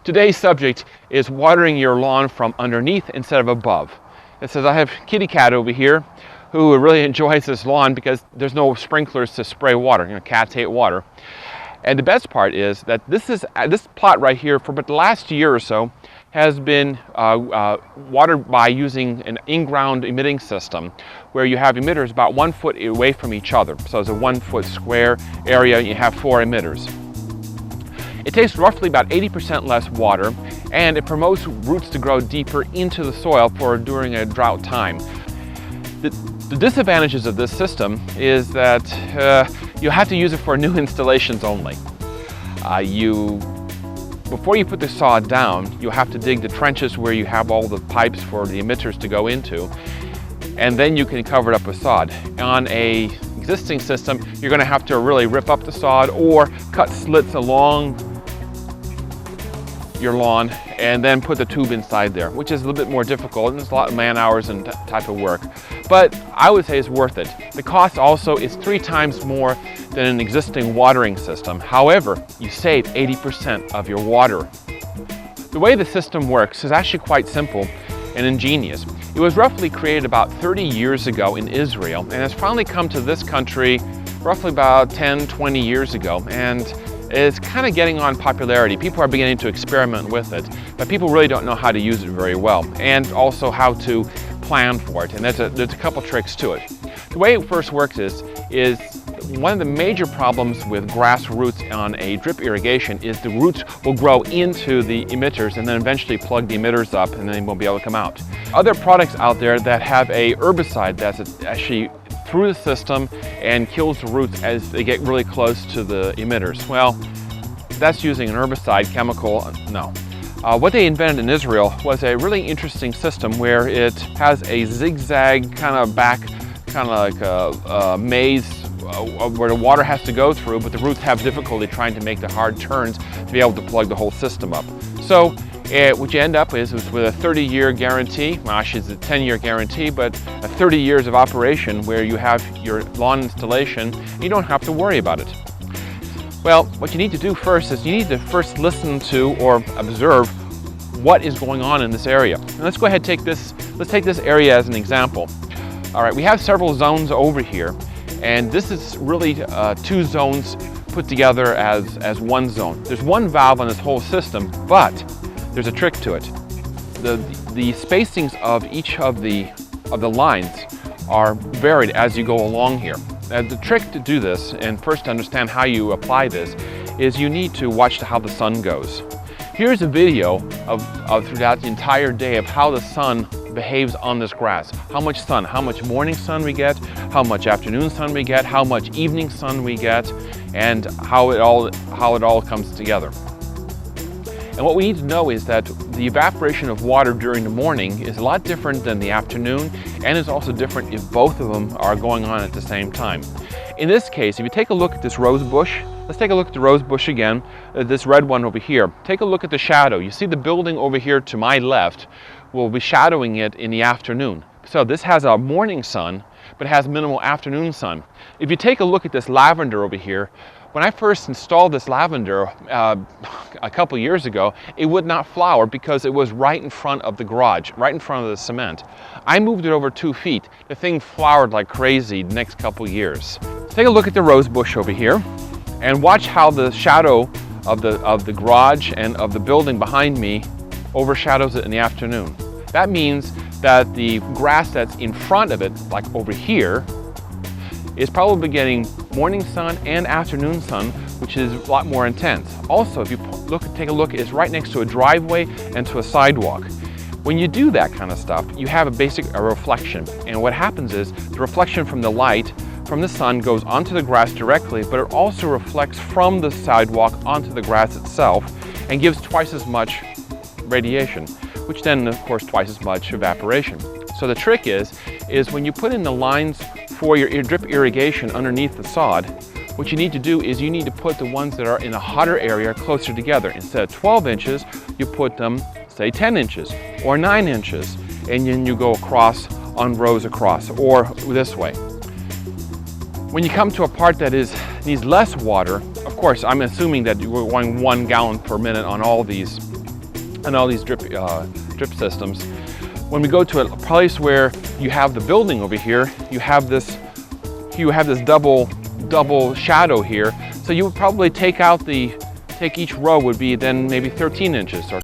Today's subject is watering your lawn from underneath instead of above. It says I have kitty cat over here who really enjoys this lawn because there's no sprinklers to spray water. You know, cats hate water. And the best part is that this plot right here for about the last year or so has been watered by using an in-ground emitting system where you have emitters about 1 foot away from each other. So it's a 1 foot square area, you have 4 emitters. It takes roughly about 80% less water, and it promotes roots to grow deeper into the soil during a drought time. The disadvantages of this system is that you have to use it for new installations only. Before you put the sod down, you have to dig the trenches where you have all the pipes for the emitters to go into, and then you can cover it up with sod. On an existing system, you're going to have to really rip up the sod or cut slits along your lawn and then put the tube inside there, which is a little bit more difficult and it's a lot of man hours and type of work. But I would say it's worth it. The cost also is 3 times more than an existing watering system. However, you save 80% of your water. The way the system works is actually quite simple and ingenious. It was roughly created about 30 years ago in Israel and has finally come to this country roughly about 10, 20 years ago. And it's kind of getting on popularity. People are beginning to experiment with it, but people really don't know how to use it very well and also how to plan for it. And there's a couple tricks to it. The way it first works is one of the major problems with grass roots on a drip irrigation is the roots will grow into the emitters and then eventually plug the emitters up and then they won't be able to come out. Other products out there that have a herbicide that's actually through the system and kills the roots as they get really close to the emitters. Well, that's using an herbicide chemical, no. What they invented in Israel was a really interesting system where it has a zigzag kind of back, kind of like a maze where the water has to go through, but the roots have difficulty trying to make the hard turns to be able to plug the whole system up. So what you end up is with a 30-year guarantee, well actually it's a 10-year guarantee, but 30 years of operation where you have your lawn installation, you don't have to worry about it. Well, what you need to do first is you need to first listen to or observe what is going on in this area. And let's go ahead and let's take this area as an example. All right, we have several zones over here, and this is really 2 zones put together as one zone. There's one valve on this whole system, but there's a trick to it. The spacings of each of the lines are varied as you go along here. Now, the trick to do this, and first to understand how you apply this, is you need to watch how the sun goes. Here's a video of throughout the entire day of how the sun behaves on this grass. How much sun, how much morning sun we get, how much afternoon sun we get, how much evening sun we get, and how it all comes together. And what we need to know is that the evaporation of water during the morning is a lot different than the afternoon, and is also different if both of them are going on at the same time. In this case, if you take a look at this rose bush, let's take a look at the rose bush again, this red one over here. Take a look at the shadow. You see the building over here to my left will be shadowing it in the afternoon. So this has a morning sun, but has minimal afternoon sun. If you take a look at this lavender over here, when I first installed this lavender a couple years ago, it would not flower because it was right in front of the garage, right in front of the cement. I moved it over 2 feet. The thing flowered like crazy the next couple years. Take a look at the rose bush over here and watch how the shadow of the garage and of the building behind me overshadows it in the afternoon. That means that the grass that's in front of it, like over here, is probably getting morning sun and afternoon sun, which is a lot more intense. Also, if you take a look, it's right next to a driveway and to a sidewalk. When you do that kind of stuff, you have a reflection. And what happens is the reflection from the light from the sun goes onto the grass directly, but it also reflects from the sidewalk onto the grass itself and gives twice as much radiation, which then, of course, twice as much evaporation. So the trick is when you put in the lines for your drip irrigation underneath the sod, what you need to do is you need to put the ones that are in a hotter area closer together. Instead of 12 inches, you put them, say, 10 inches or 9 inches, and then you go across on rows across, or this way. When you come to a part that needs less water, of course, I'm assuming that you're going 1 gallon per minute on all these and all these drip systems. When we go to a place where you have the building over here, you have this double shadow here. So you would probably take each row would be then maybe 13 inches or